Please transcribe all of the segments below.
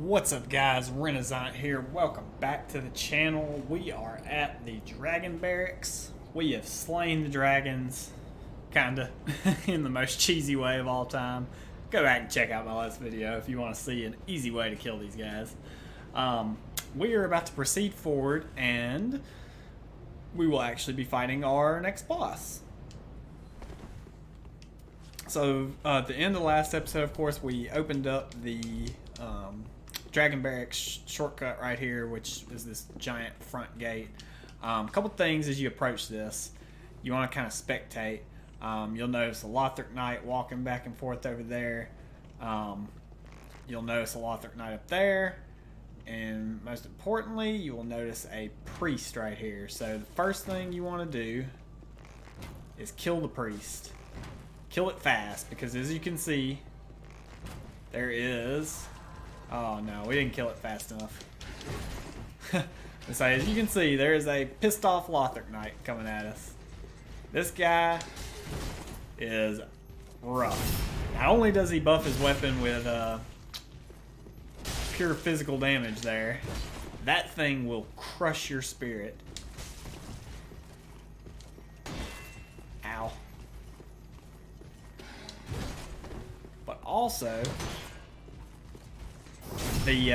What's up, guys? Renasant here. Welcome back to the channel. We are at the Dragon Barracks. We have slain the dragons, kinda, in the most cheesy way of all time. Go back and check out my last video if you want to see an easy way to kill these guys. We are about to proceed forward, and we will actually be fighting our next boss. So, at the end of the last episode, of course, we opened up the Dragon Barracks shortcut right here, which is this giant front gate. A couple things as you approach this. You want to kind of spectate. You'll notice a Lothric Knight walking back and forth over there. You'll notice a Lothric Knight up there. And most importantly, you will notice a priest right here. So the first thing you want to do is kill the priest. Kill it fast, because as you can see, there is... Oh no, we didn't kill it fast enough. So as you can see, there is a pissed off Lothric Knight coming at us. This guy is rough. Not only does he buff his weapon with pure physical damage there, that thing will crush your spirit. Ow. But also, the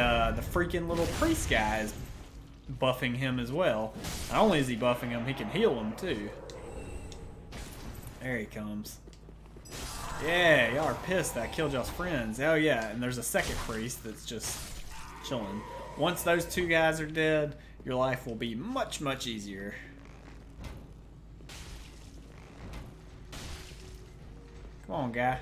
freaking little priest guy is buffing him as well. Not only is he buffing him, he can heal him too. There he comes. Yeah, y'all are pissed that I killed y'all's friends. Oh yeah, and there's a second priest that's just chilling. Once those two guys are dead, your life will be much, much easier. Come on, guy.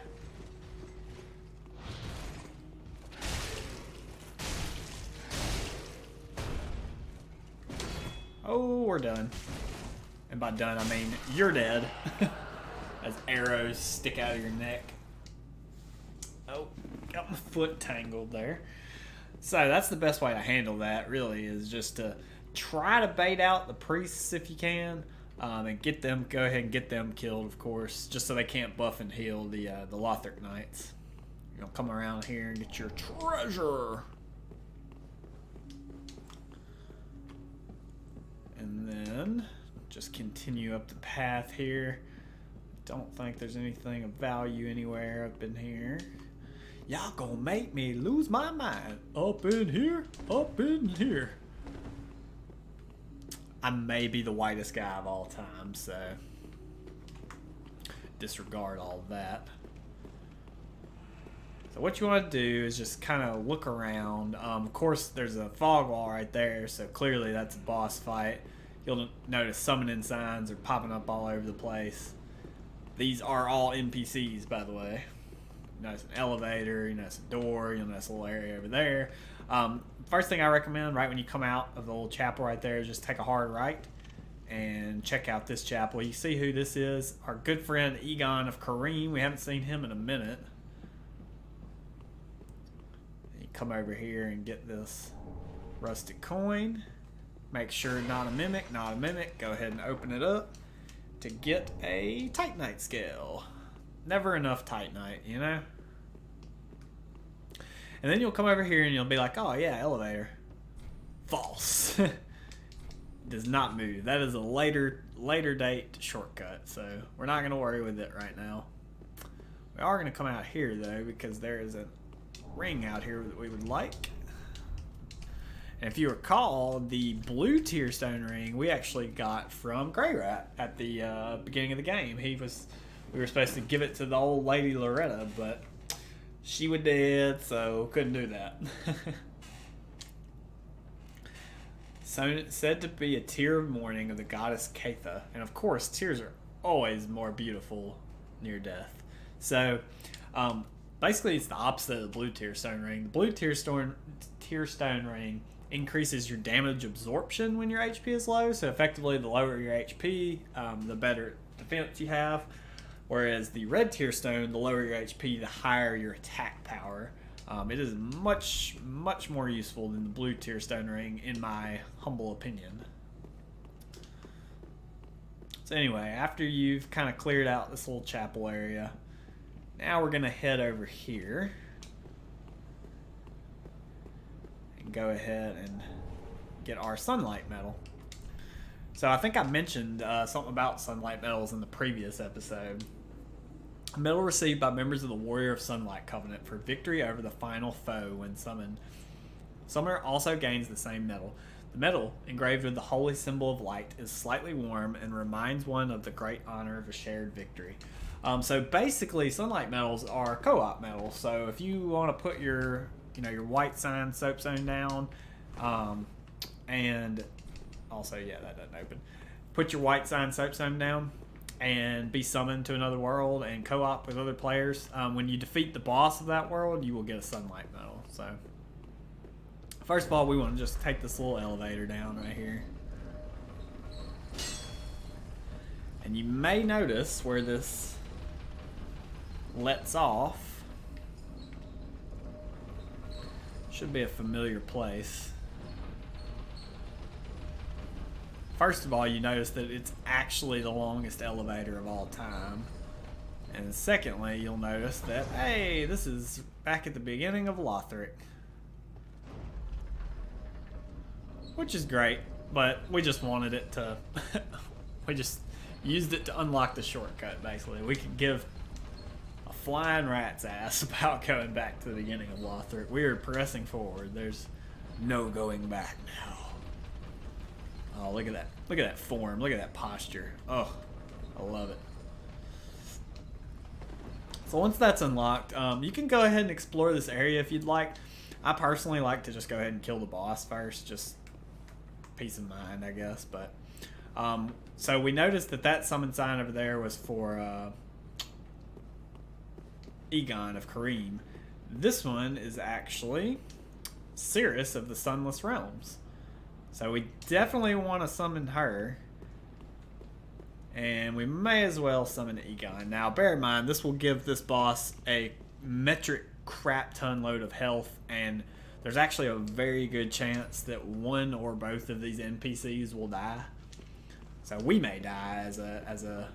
Oh, we're done. And by done, I mean you're dead. As arrows stick out of your neck. Oh, got my foot tangled there. So that's the best way to handle that, really, is just to try to bait out the priests if you can. And get them, go ahead and get them killed, of course, just so they can't buff and heal the Lothric Knights. You'll come around here and get your treasure. And then just continue up the path here. Don't think there's anything of value anywhere up in here. Y'all gonna make me lose my mind. Up in here, up in here. I may be the whitest guy of all time, so disregard all of that. So what you want to do is just kind of look around. Of course, there's a fog wall right there, so clearly that's a boss fight. You'll notice summoning signs are popping up all over the place. These are all NPCs, by the way. You notice an elevator, you notice a door, you'll notice a little area over there. First thing I recommend, right when you come out of the little chapel right there, is just take a hard right and check out this chapel. You see who this is? Our good friend Egon of Kareem. We haven't seen him in a minute. You come over here and get this rusted coin. Make sure not a mimic, not a mimic. Go ahead and open it up to get a Titanite scale. Never enough Titanite, you know? And then you'll come over here and you'll be like, oh yeah, elevator. False. Does not move. That is a later date shortcut, so we're not going to worry with it right now. We are going to come out here though, because there is a ring out here that we would like. And if you recall, the blue tier stone ring we actually got from Grey Rat at the beginning of the game. We were supposed to give it to the old lady Loretta, but she was dead, so couldn't do that. So said to be a tear of mourning of the goddess Catha, and of course, tears are always more beautiful near death. So, basically, it's the opposite of the blue tier stone ring. The blue tier stone ring increases your damage absorption when your HP is low. So effectively, the lower your HP, the better defense you have. Whereas the red tier stone, the lower your HP, the higher your attack power. It is much, much more useful than the blue tier stone ring, in my humble opinion. So anyway, after you've kind of cleared out this little chapel area, now we're going to head over here. go ahead and get our sunlight medal. So I think I mentioned something about sunlight medals in the previous episode. A medal received by members of the Warrior of Sunlight Covenant for victory over the final foe when summoned. Summoner also gains the same medal. The medal, engraved with the holy symbol of light, is slightly warm and reminds one of the great honor of a shared victory. So basically, sunlight medals are co-op medals. So if you want to put your white sign soapstone down, and also, yeah, that doesn't open. Put your white sign soapstone down and be summoned to another world and co-op with other players. When you defeat the boss of that world, you will get a sunlight medal. So first of all, we want to just take this little elevator down right here. And you may notice where this lets off. Should be a familiar place. First of all, you notice that it's actually the longest elevator of all time. And secondly, you'll notice that, hey, this is back at the beginning of Lothric. Which is great, but we just wanted it to... we just used it to unlock the shortcut, basically. We could give a flying rat's ass about going back to the beginning of Lothric. We are pressing forward. There's no going back now. Oh, look at that. Look at that form. Look at that posture. Oh, I love it. So once that's unlocked, you can go ahead and explore this area if you'd like. I personally like to just go ahead and kill the boss first. Just peace of mind, I guess. But so we noticed that summon sign over there was for Egon of Kareem. This one is actually Cirrus of the Sunless Realms. So we definitely want to summon her. And we may as well summon Egon. Now, bear in mind, this will give this boss a metric crap ton load of health. And there's actually a very good chance that one or both of these NPCs will die. So we may die as a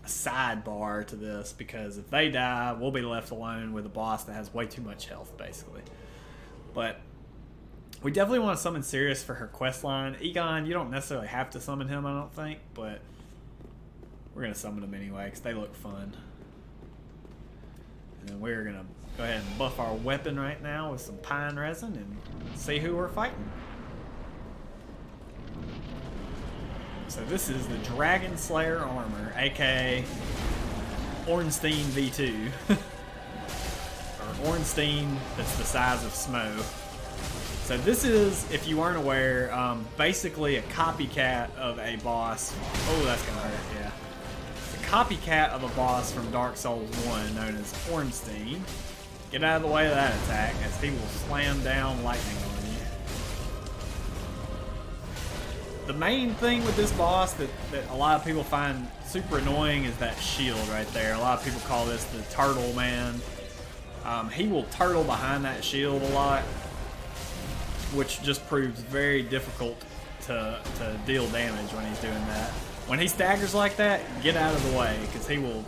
sidebar to this. Because if they die, we'll be left alone with a boss that has way too much health, basically. But we definitely want to summon Cirrus for her quest line. Egon, you don't necessarily have to summon him, I don't think, but we're going to summon him anyway because they look fun. And then we're going to go ahead and buff our weapon right now with some pine resin and see who we're fighting. So this is the Dragon Slayer armor, aka Ornstein V2. Or Ornstein that's the size of Smo. So this is, if you weren't aware, basically a copycat of a boss. Oh, that's going to hurt, yeah. It's a copycat of a boss from Dark Souls 1 known as Ornstein. Get out of the way of that attack as he will slam down lightning on you. The main thing with this boss that a lot of people find super annoying is that shield right there. A lot of people call this the Turtle Man. He will turtle behind that shield a lot, which just proves very difficult to deal damage when he's doing that. When he staggers like that, get out of the way, because he will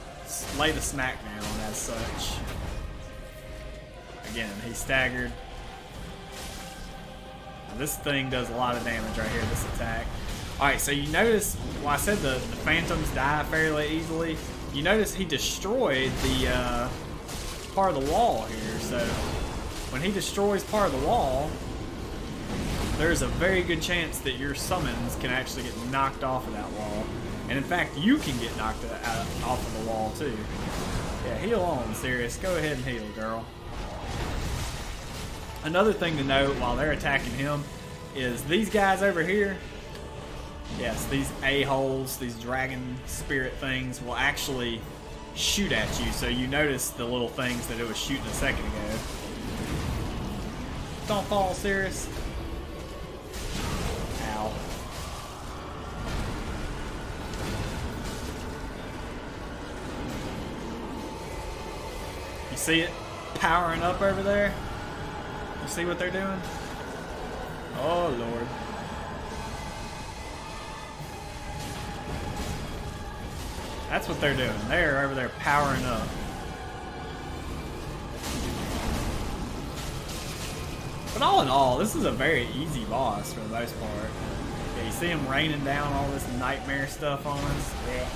lay the smackdown as such. Again, he staggered. Now, this thing does a lot of damage right here, this attack. Alright, so you notice, well, I said the phantoms die fairly easily. You notice he destroyed the part of the wall here, so when he destroys part of the wall, there's a very good chance that your summons can actually get knocked off of that wall. And in fact, you can get knocked off of the wall too. Yeah, heal on, Cirrus. Go ahead and heal, girl. Another thing to note while they're attacking him is these guys over here. Yes, these a-holes, these dragon spirit things will actually shoot at you. So you notice the little things that it was shooting a second ago. Don't fall, Cirrus. Ow. You see it powering up over there? You see what they're doing? Oh, Lord. That's what they're doing. They're over there powering up. But all in all, this is a very easy boss for the most part. Yeah, you see him raining down all this nightmare stuff on us. Yeah.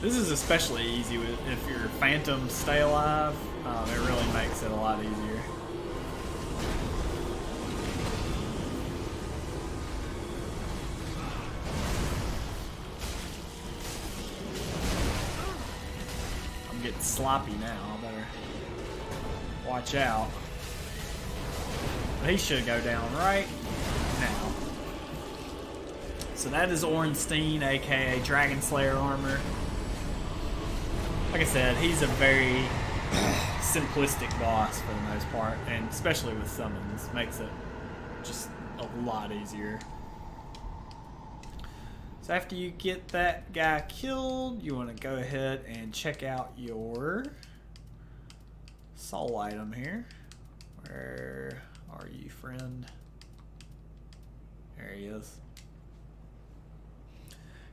This is especially easy if your phantoms stay alive. It really makes it a lot easier. I'm getting sloppy now. I better watch out. But he should go down right now. So that is Ornstein, aka Dragon Slayer armor. Like I said, he's a very simplistic boss for the most part, and especially with summons, makes it just a lot easier. So after you get that guy killed, you want to go ahead and check out your soul item here. Where are you, friend? There he is.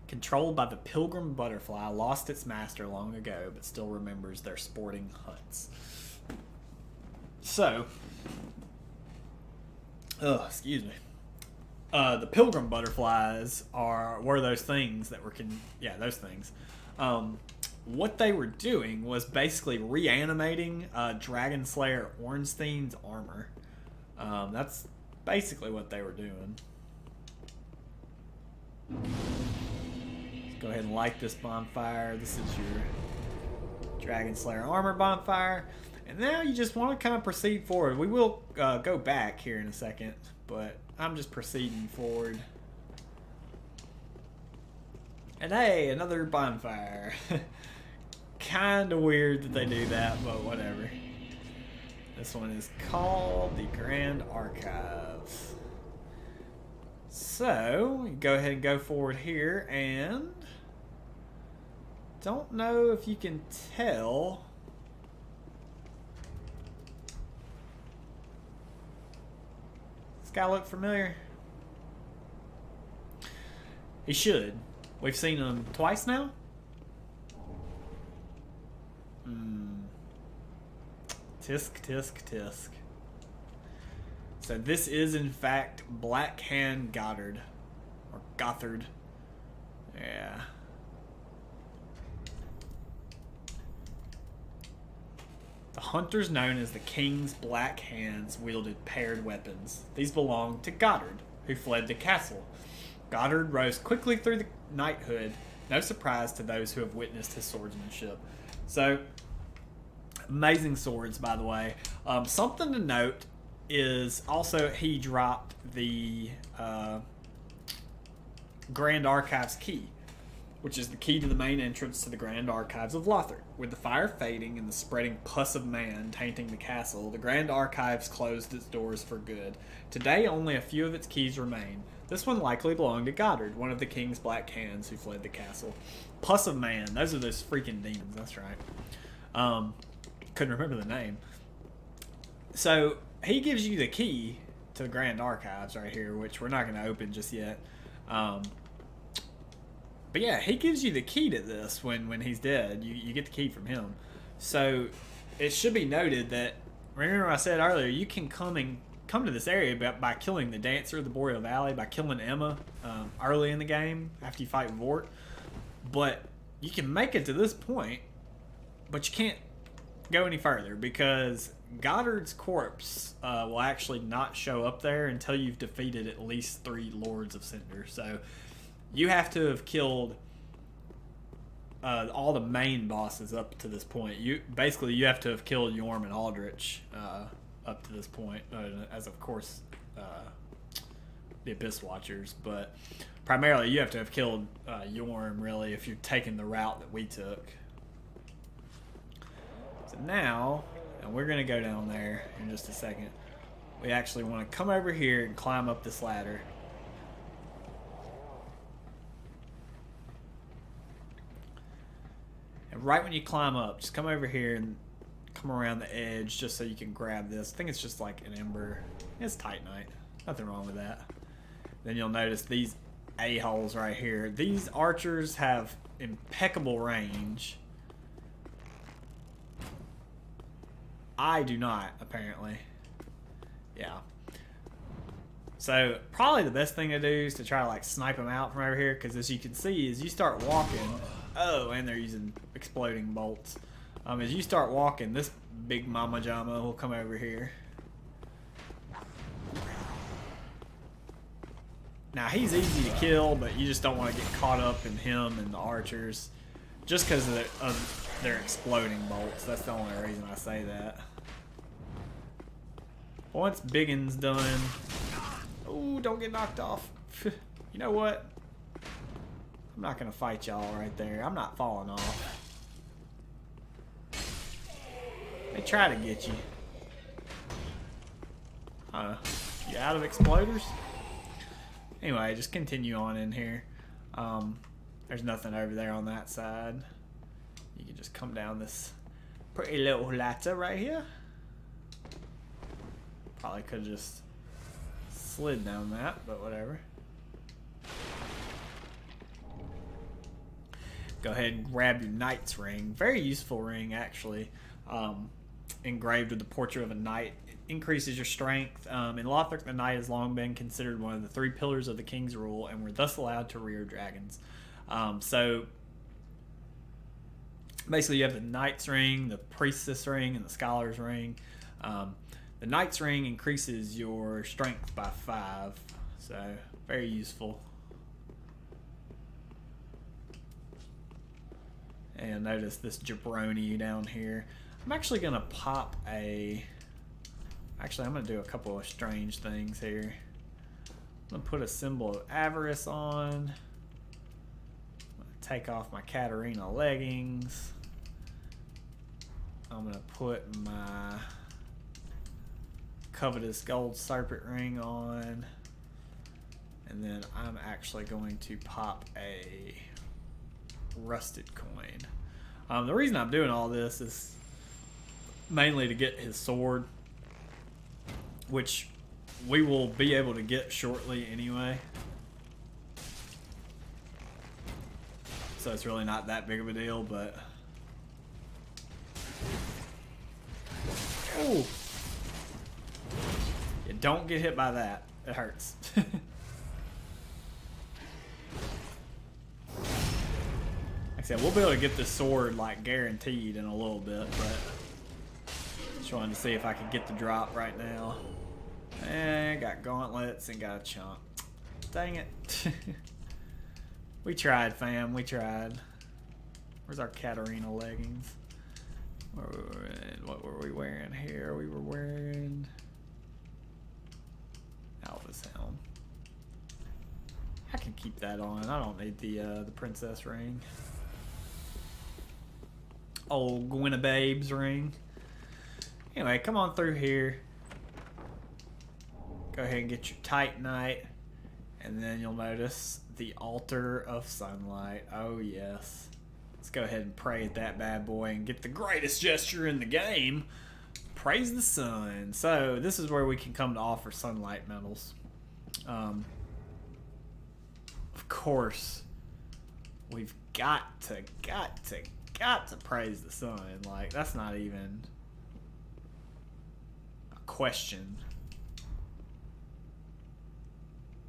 Controlled by the pilgrim butterfly, lost its master long ago, but still remembers their sporting hunts. So, excuse me. The pilgrim butterflies were those things that were those things. What they were doing was basically reanimating Dragon Slayer Ornstein's armor. That's basically what they were doing. Go ahead and light this bonfire. This is your Dragon Slayer armor bonfire. And now you just want to kind of proceed forward. We will go back here in a second, but I'm just proceeding forward. And hey, another bonfire. Kind of weird that they do that, but whatever. This one is called the Grand Archives. So, you go ahead and go forward here, and don't know if you can tell. This guy look familiar? He should. We've seen him twice now. Tisk, tisk, tisk. So this is in fact Black Hand Goddard. Or Gothard. Yeah. The hunters known as the King's Black Hands wielded paired weapons. These belonged to Goddard, who fled the castle. Goddard rose quickly through the knighthood, no surprise to those who have witnessed his swordsmanship. So, amazing swords, by the way. Something to note is also he dropped the Grand Archives key, which is the key to the main entrance to the Grand Archives of Lothar. With the fire fading and the spreading pus of man tainting the castle, the Grand Archives closed its doors for good. Today, only a few of its keys remain. This one likely belonged to Goddard, one of the King's Black Hands who fled the castle. Pus of man, those are those freaking demons, that's right. Couldn't remember the name. So, he gives you the key to the Grand Archives right here, which we're not going to open just yet. But yeah, he gives you the key to this when he's dead. You get the key from him. So, it should be noted that, remember I said earlier, you can come to this area by killing the Dancer of the Boreal Valley, by killing Emma early in the game after you fight Vort. But you can make it to this point, but you can't go any further because Goddard's corpse will actually not show up there until you've defeated at least 3 Lords of Cinder. So you have to have killed all the main bosses up to this point. You have to have killed Yorm and Aldrich up to this point, as of course the Abyss Watchers, but primarily you have to have killed Yorm, really, if you're taking the route that we took. So now, and we're going to go down there in just a second, we actually want to come over here and climb up this ladder. And right when you climb up, just come over here and come around the edge just so you can grab this. I think it's just like an ember. It's Titanite. Nothing wrong with that. Then you'll notice these a-holes right here. These archers have impeccable range. I do not, apparently. Yeah. So probably the best thing to do is to try to like snipe them out from over here, because as you can see, as you start walking, oh, and they're using exploding bolts. As you start walking, this big mama jama will come over here. Now he's easy to kill, but you just don't want to get caught up in him and the archers, just because of their exploding bolts. That's the only reason I say that. Once Biggin's done, ooh, don't get knocked off. You know what? I'm not gonna fight y'all right there. I'm not falling off. They try to get you. You out of exploders? Anyway, just continue on in here. There's nothing over there on that side. You can just come down this pretty little ladder right here. Probably could have just slid down that, but whatever. Go ahead and grab your knight's ring. Very useful ring, actually. Engraved with the portrait of a knight. It increases your strength. In Lothric, the knight has long been considered one of the 3 pillars of the king's rule, and were thus allowed to rear dragons. So basically, you have the knight's ring, the priestess ring, and the scholar's ring. The knight's ring increases your strength by 5, so very useful. And notice this jabroni down here. I'm actually gonna pop a. Actually, I'm gonna do a couple of strange things here. I'm gonna put a symbol of avarice on. I'm gonna take off my Katarina leggings. I'm gonna put my covetous gold serpent ring on, and then I'm actually going to pop a rusted coin. The reason I'm doing all this is mainly to get his sword, which we will be able to get shortly anyway, so it's really not that big of a deal. But ooh, you don't get hit by that, it hurts. Like I said, we'll be able to get this sword like guaranteed in a little bit, but just wanted to see if I could get the drop right now. And got gauntlets and got a chunk. Dang it. We tried, fam. We tried. Where's our Katarina leggings? What were we wearing here? We were wearing Alpha's helm. I can keep that on. I don't need the princess ring. Old Gwynebabe's ring. Anyway, come on through here. Go ahead and get your Titanite, and then you'll notice the altar of sunlight. Oh yes. Let's go ahead and pray at that bad boy and get the greatest gesture in the game. Praise the sun. So this is where we can come to offer sunlight medals. Of course, we've got to praise the sun. Like, that's not even a question.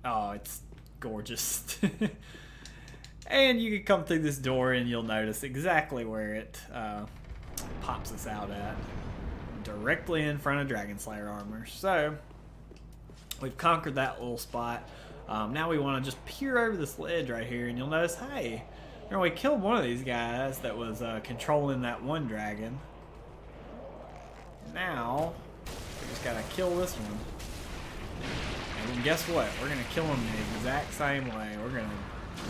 Oh, it's gorgeous. And you can come through this door and you'll notice exactly where it pops us out at. Directly in front of Dragon Slayer armor. So, we've conquered that little spot. Now we want to just peer over this ledge right here, and you'll notice, hey, we killed one of these guys that was controlling that one dragon. Now, we just gotta kill this one. And guess what? We're gonna kill him the exact same way. We're gonna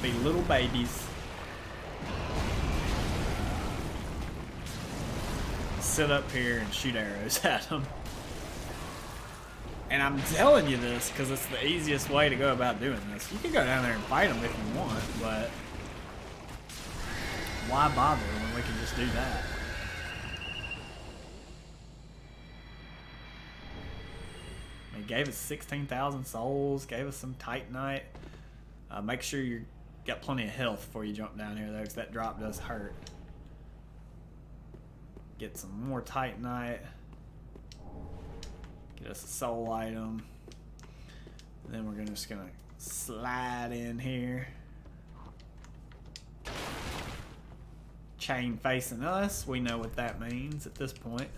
be little babies. Sit up here and shoot arrows at them. And I'm telling you this because it's the easiest way to go about doing this. You can go down there and fight them if you want, but why bother when we can just do that? He gave us 16,000 souls, gave us some Titanite. Make sure you got plenty of health before you jump down here though, because that drop does hurt. Get some more Titanite. Get us a soul item. And then we're just gonna slide in here. Chain facing us. We know what that means at this point.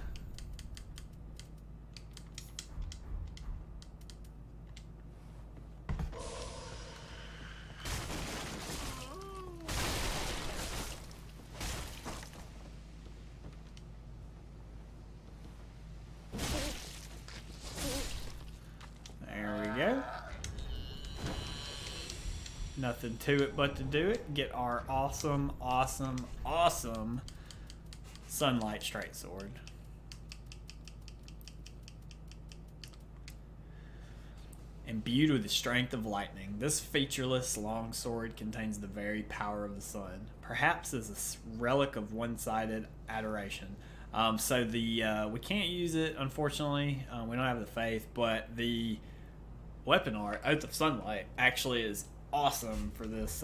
Nothing to it but to do it. Get our awesome, awesome, awesome Sunlight Straight Sword. Imbued with the strength of lightning, this featureless long sword contains the very power of the sun, perhaps as a relic of one-sided adoration. So we can't use it, unfortunately. We don't have the faith, but the weapon art, Oath of Sunlight, actually is awesome for this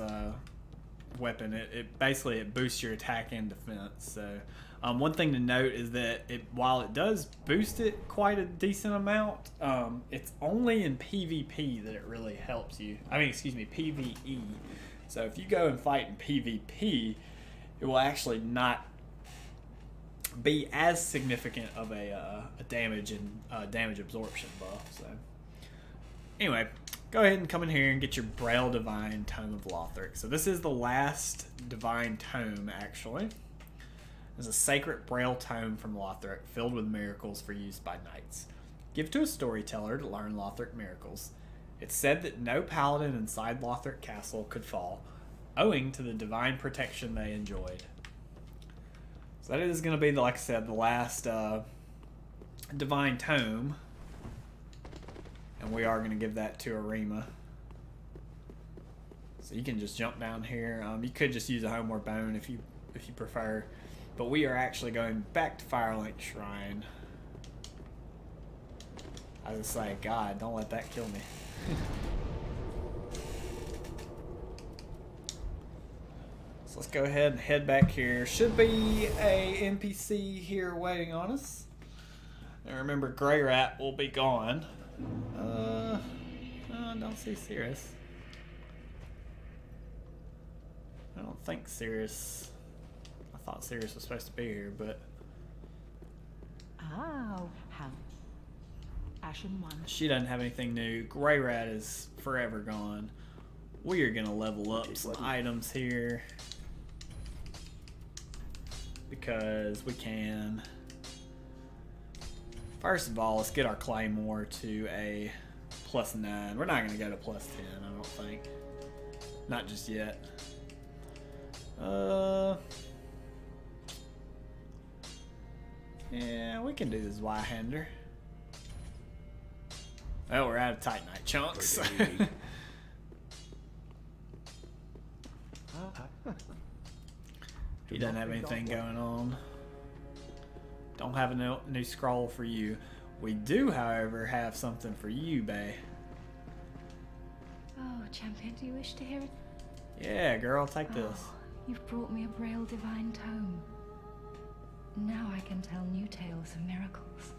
weapon. It basically boosts your attack and defense. So one thing to note is that while it does boost it quite a decent amount, it's only in PvP that it really helps you. I mean, excuse me, PvE. So if you go and fight in PvP, it will actually not be as significant of a damage and damage absorption buff. So anyway, go ahead and come in here and get your Braille Divine Tome of Lothric. So this is the last Divine Tome, actually. It's a sacred Braille Tome from Lothric, filled with miracles for use by knights. Give to a storyteller to learn Lothric miracles. It's said that no paladin inside Lothric Castle could fall, owing to the divine protection they enjoyed. So that is going to be, like I said, the last Divine Tome. And we are going to give that to Arima. So you can just jump down here. You could just use a Homeward Bone if you prefer. But we are actually going back to Firelink Shrine. I was like, God, don't let that kill me. So let's go ahead and head back here. Should be a NPC here waiting on us. And remember, Grey Rat will be gone. I don't see Cirrus. I don't think Cirrus. I thought Cirrus was supposed to be here, but. Oh, how. Ashen one. She doesn't have anything new. Grey Rat is forever gone. We are gonna level up some items here because we can. First of all, let's get our Claymore to a +9. We're not going to go to +10, I don't think. Not just yet. Yeah, we can do this Y-hander. Oh, we're out of Titanite chunks. He doesn't have anything going on. Don't have a new scroll for you. We do, however, have something for you, Bae. Oh, champion, do you wish to hear it? Yeah, girl, take this. You've brought me a Braille Divine Tome. Now I can tell new tales of miracles.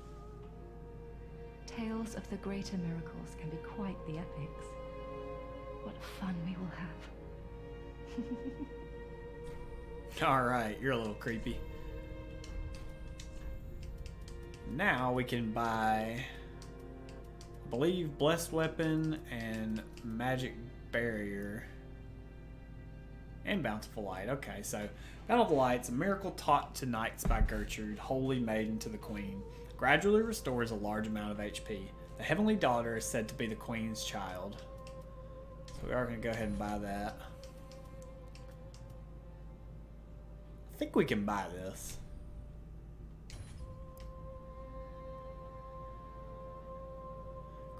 Tales of the greater miracles can be quite the epics. What fun we will have. Alright, you're a little creepy. Now we can buy, I believe, Blessed Weapon and Magic Barrier and Bountiful Light. Okay, so Bountiful Light's a miracle taught to knights by Gertrude, holy maiden to the queen. Gradually restores a large amount of HP. The heavenly daughter is said to be the queen's child. So we are going to go ahead and buy that. I think we can buy this.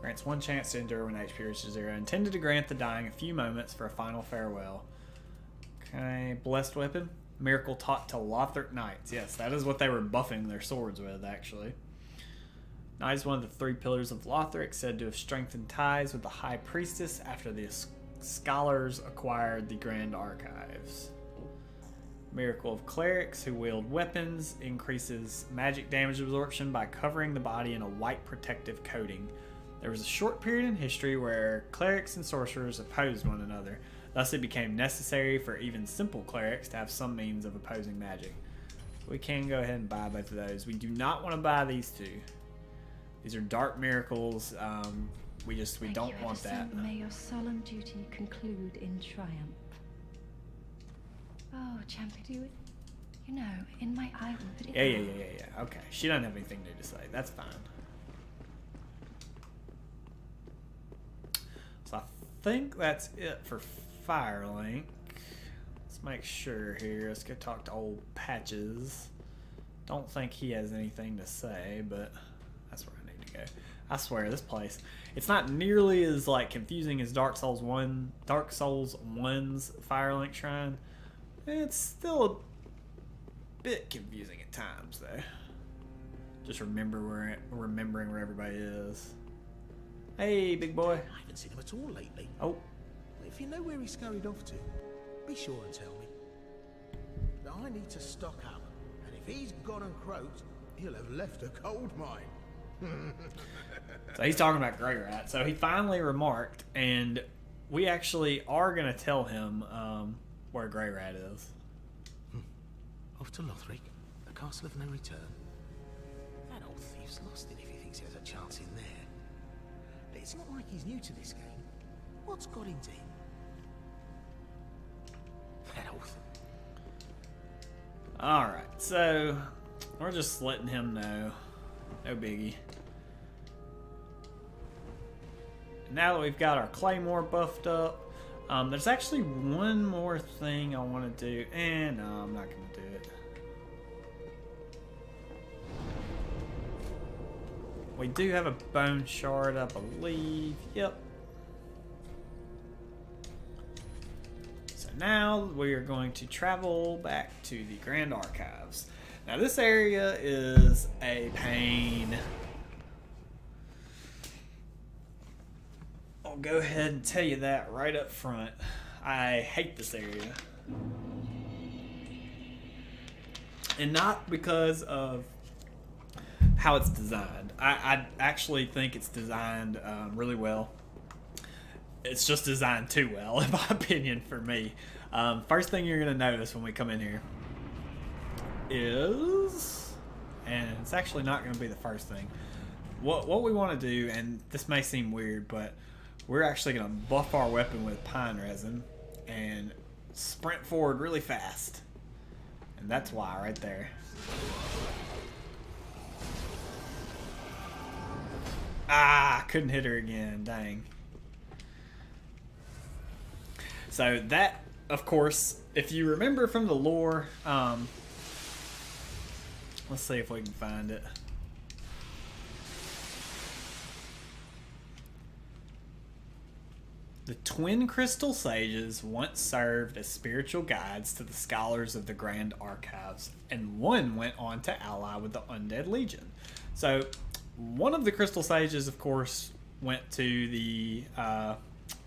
Grants one chance to endure when HP reaches 0. Intended to grant the dying a few moments for a final farewell. Okay, Blessed Weapon. Miracle taught to Lothric Knights. Yes, that is what they were buffing their swords with, actually. Knight is one of the 3 pillars of Lothric, said to have strengthened ties with the High Priestess after the scholars acquired the Grand Archives. Miracle of Clerics who wield weapons increases magic damage absorption by covering the body in a white protective coating. There was a short period in history where clerics and sorcerers opposed one another. Thus, it became necessary for even simple clerics to have some means of opposing magic. We can go ahead and buy both of those. We do not want to buy these two. These are dark miracles. We don't want that. May your solemn duty conclude in triumph. Oh, champion, you know, in my eye would it. Yeah. Okay, she doesn't have anything new to say. That's fine. So I think that's it for Firelink. Let's make sure here. Let's go talk to old Patches. Don't think he has anything to say, but that's where I need to go. I swear, this place, it's not nearly as like confusing as Dark Souls 1's Firelink Shrine. It's still a bit confusing at times, though. Just remembering where everybody is. Hey, big boy. I haven't seen him at all lately. Oh. If you know where he scurried off to, be sure and tell me. But I need to stock up, and if he's gone and croaked, he'll have left a gold mine. So he's talking about Grey Rat. So he finally remarked, and we actually are going to tell him where Grey Rat is. Off to Lothric, the castle of no return. That old thief's lost it if he thinks he has a chance in there. But it's not like he's new to this game. What's got into him? That old Alright, so we're just letting him know. No biggie. Now that we've got our Claymore buffed up, there's actually one more thing I want to do. And no, I'm not going to do it. We do have a bone shard, I believe. Yep. So now we are going to travel back to the Grand Archives. Now this area is a pain. I'll go ahead and tell you that right up front. I hate this area. And not because of how it's designed. I actually think it's designed really well. It's just designed too well, in my opinion, for me. First thing you're going to notice when we come in here is, and it's actually not going to be the first thing, what we want to do, and this may seem weird, but we're actually going to buff our weapon with pine resin and sprint forward really fast. And that's why right there. Ah, couldn't hit her again, dang. So that, of course, if you remember from the lore, let's see if we can find it. The twin crystal sages once served as spiritual guides to the scholars of the Grand Archives, and one went on to ally with the Undead Legion. So one of the crystal sages, of course, went to the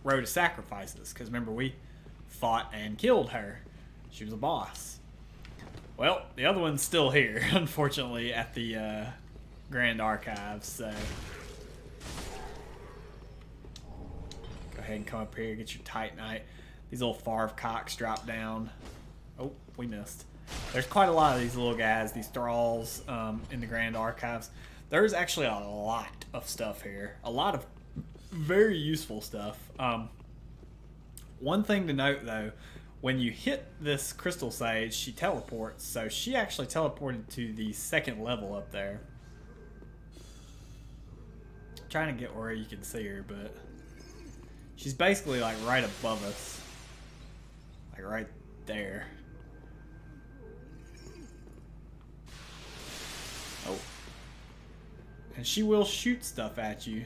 Road of Sacrifices, because remember, we fought and killed her. She was a boss. Well, the other one's still here, unfortunately, at the Grand Archives, so go ahead and come up here, get your Titanite. These little Farv cocks drop down. Oh, we missed. There's quite a lot of these little guys, these thralls, in the Grand Archives. There's actually a lot of stuff here. A lot of very useful stuff. One thing to note, though, when you hit this crystal sage, she teleports. So she actually teleported to the second level up there. I'm trying to get where you can see her, but she's basically like right above us. Like right there. Oh. And she will shoot stuff at you.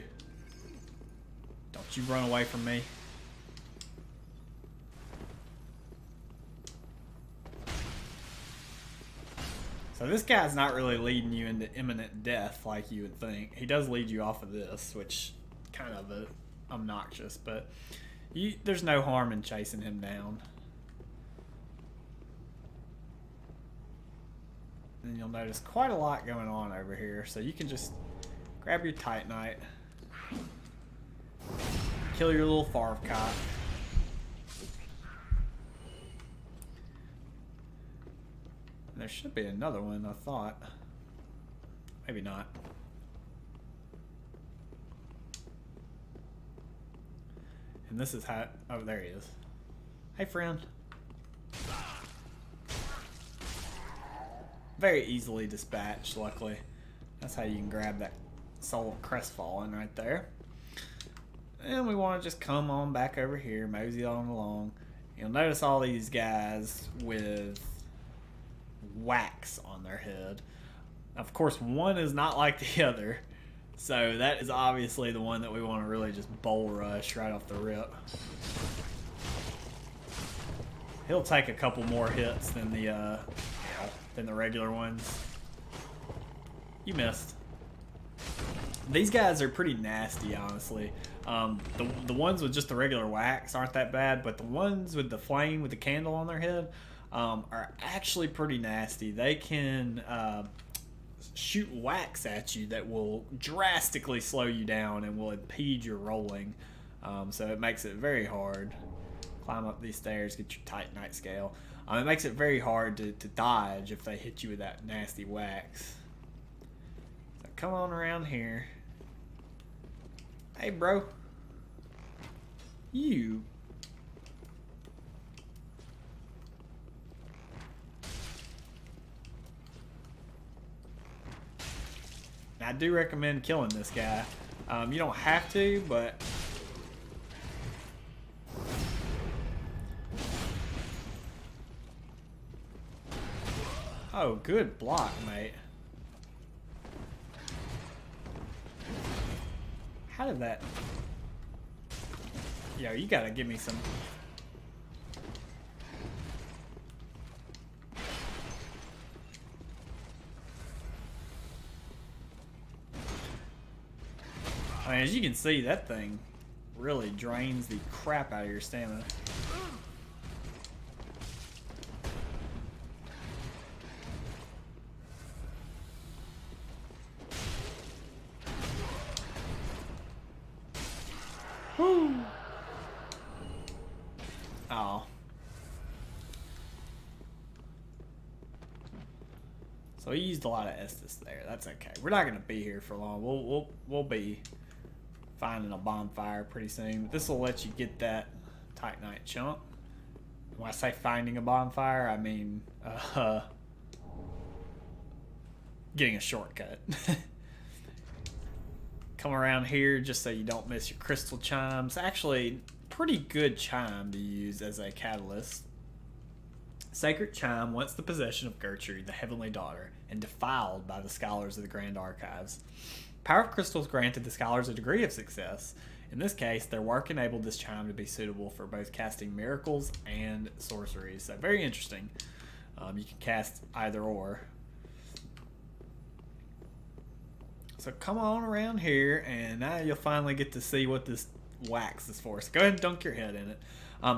Don't you run away from me. So this guy's not really leading you into imminent death like you would think. He does lead you off of this, which kind of obnoxious, but there's no harm in chasing him down. And you'll notice quite a lot going on over here. So you can just grab your Titanite, kill your little Farvcot. And there should be another one, I thought. Maybe not. And this is how... Oh, there he is. Hey, friend. Very easily dispatched, luckily. That's how you can grab that Soul of Crestfallen right there. And we want to just come on back over here, mosey on along. You'll notice all these guys with wax on their head. Of course, one is not like the other. So that is obviously the one that we want to really just bull rush right off the rip. He'll take a couple more hits than the regular ones. You missed. These guys are pretty nasty, honestly. The ones with just the regular wax aren't that bad, but the ones with the flame with the candle on their head are actually pretty nasty. They can shoot wax at you that will drastically slow you down and will impede your rolling. So it makes it very hard. Climb up these stairs, get your Titanite scale. It makes it very hard to dodge if they hit you with that nasty wax. So come on around here. Hey, bro. You. I do recommend killing this guy. You don't have to, but... Oh, good block, mate. How did that... Yo, you gotta give me some... I mean, as you can see, that thing really drains the crap out of your stamina. Woo! Oh. So he used a lot of Estus there. That's okay. We're not gonna be here for long. We'll be finding a bonfire pretty soon. This will let you get that Titanite chunk. When I say finding a bonfire, I mean getting a shortcut. Come around here just so you don't miss your crystal chimes. Actually, pretty good chime to use as a catalyst. Sacred chime, once the possession of Gertrude, the Heavenly Daughter, and defiled by the scholars of the Grand Archives. Power of crystals granted the scholars a degree of success. In this case, their work enabled this chime to be suitable for both casting miracles and sorceries. So very interesting. You can cast either or. So come on around here, and now you'll finally get to see what this wax is for. So go ahead and dunk your head in it.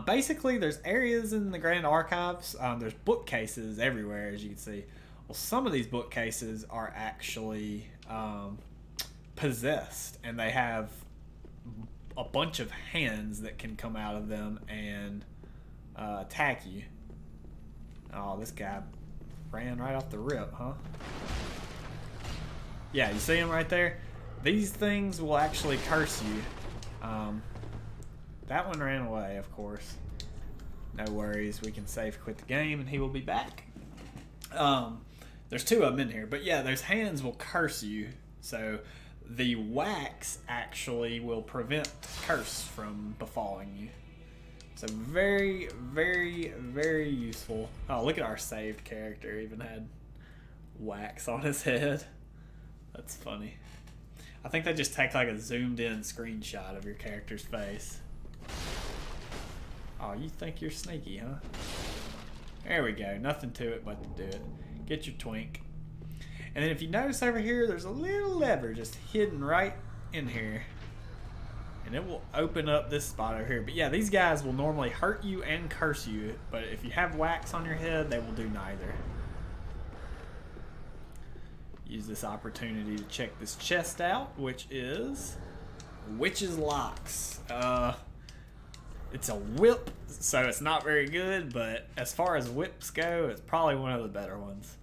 Basically, there's areas in the Grand Archives. There's bookcases everywhere, as you can see. Well, some of these bookcases are actually possessed, and they have a bunch of hands that can come out of them and attack you. Oh, this guy ran right off the rip, huh? Yeah, you see him right there? These things will actually curse you. That one ran away, of course. No worries, we can save quit the game and he will be back. There's two of them in here, but yeah, those hands will curse you. So the wax actually will prevent curse from befalling you. So very, very, very useful. Oh, look at our saved character, even had wax on his head. That's funny. I think they just take like a zoomed in screenshot of your character's face. Oh, you think you're sneaky, huh? There we go. Nothing to it but to do it. Get your twink. And then if you notice over here, there's a little lever just hidden right in here. And it will open up this spot over here. But yeah, these guys will normally hurt you and curse you. But if you have wax on your head, they will do neither. use this opportunity to check this chest out, which is Witch's Locks. It's a whip, so it's not very good, but as far as whips go, it's probably one of the better ones.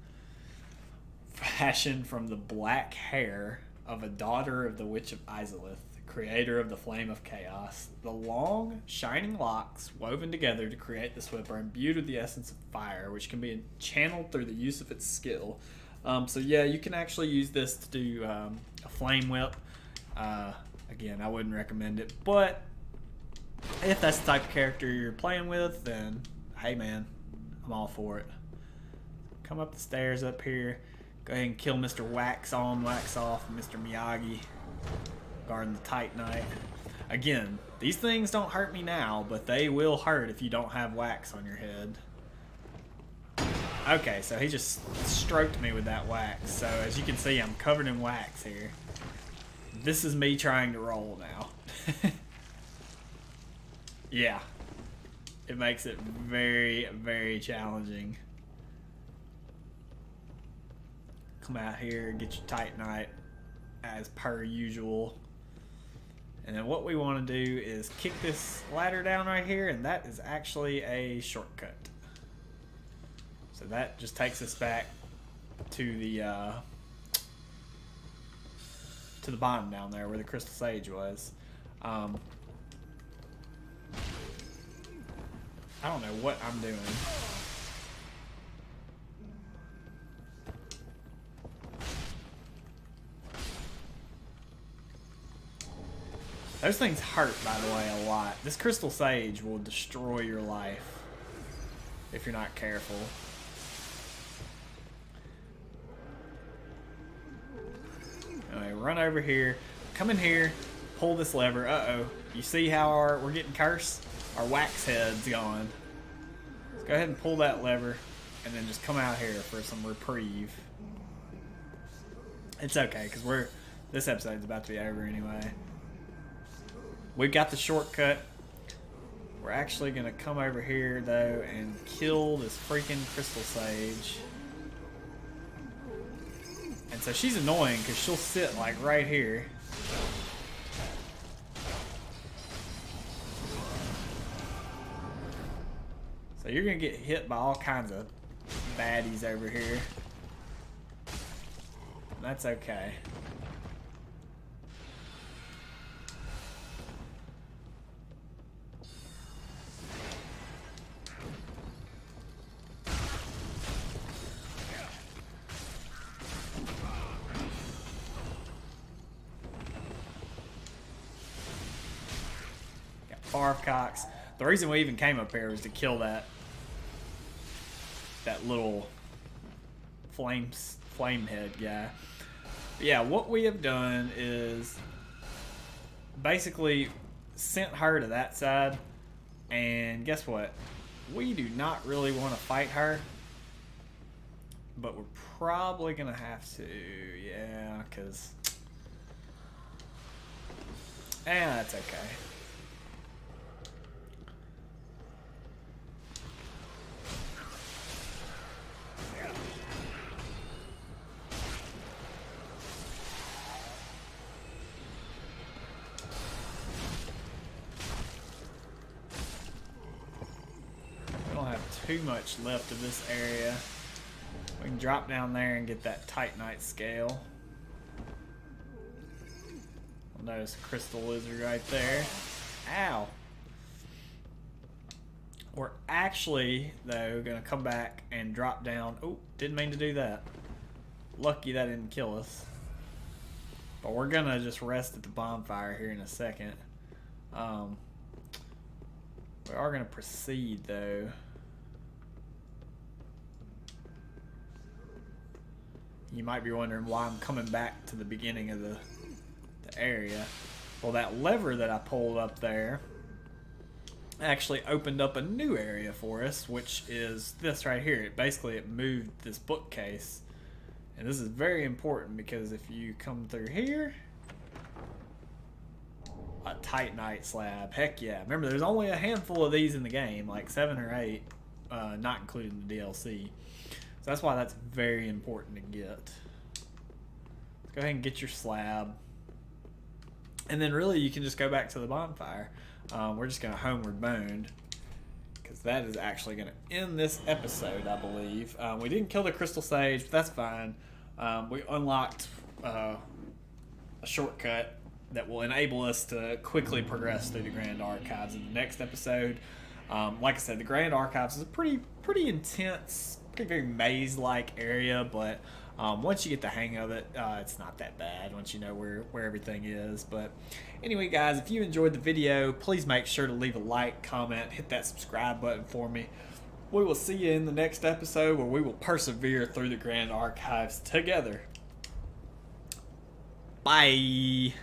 Fashioned from the black hair of a daughter of the Witch of Izalith, creator of the Flame of Chaos. The long, shining locks woven together to create this whip are imbued with the essence of fire, which can be channeled through the use of its skill. So yeah, you can actually use this to do a flame whip. Again, I wouldn't recommend it, but if that's the type of character you're playing with, then hey man, I'm all for it. Come up the stairs up here. Go ahead and kill Mr. Wax On, Wax Off, Mr. Miyagi, guarding the Titanite. Again, these things don't hurt me now, but they will hurt if you don't have wax on your head. Okay, so he just stroked me with that wax. So as you can see, I'm covered in wax here. This is me trying to roll now. Yeah. It makes it very, very challenging. Come out here, get your Titanite as per usual. And then what we want to do is kick this ladder down right here, and that is actually a shortcut. So that just takes us back to the bottom down there where the Crystal Sage was. I don't know what I'm doing. Those things hurt, by the way, a lot. This Crystal Sage will destroy your life if you're not careful. Anyway, run over here. Come in here. Pull this lever. Uh-oh. You see how we're getting cursed? Our wax head's gone. Let's go ahead and pull that lever and then just come out here for some reprieve. It's okay, because this episode's about to be over anyway. We've got the shortcut. We're actually going to come over here, though, and kill this freaking Crystal Sage. And so she's annoying because she'll sit, like, right here. So you're going to get hit by all kinds of baddies over here. And that's okay. Cox. The reason we even came up here was to kill that little flame head guy. But yeah, what we have done is basically sent her to that side, and guess what? We do not really want to fight her, but we're probably gonna have to, yeah, because that's okay. Too much left of this area. We can drop down there and get that Titanite scale. Notice a crystal lizard right there. Ow. We're actually, though, gonna come back and drop down. Oh, didn't mean to do that. Lucky that didn't kill us. But we're gonna just rest at the bonfire here in a second. We are gonna proceed, though. You might be wondering why I'm coming back to the beginning of the area. Well, that lever that I pulled up there actually opened up a new area for us, which is this right here. It moved this bookcase. And this is very important because if you come through here, a Titanite slab. Heck yeah. Remember, there's only a handful of these in the game, like 7 or 8, not including the DLC. So that's why that's very important to get. Go ahead and get your slab. And then really you can just go back to the bonfire. We're just going to homeward bound, because that is actually going to end this episode, I believe. We didn't kill the crystal sage, but that's fine. We unlocked a shortcut that will enable us to quickly progress through the Grand Archives in the next episode. Like I said, the Grand Archives is a pretty intense, very maze-like area, but once you get the hang of it, it's not that bad once you know where everything is. But anyway, guys, if you enjoyed the video, please make sure to leave a like, comment, hit that subscribe button for me. We will see you in the next episode, where we will persevere through the Grand Archives together. Bye.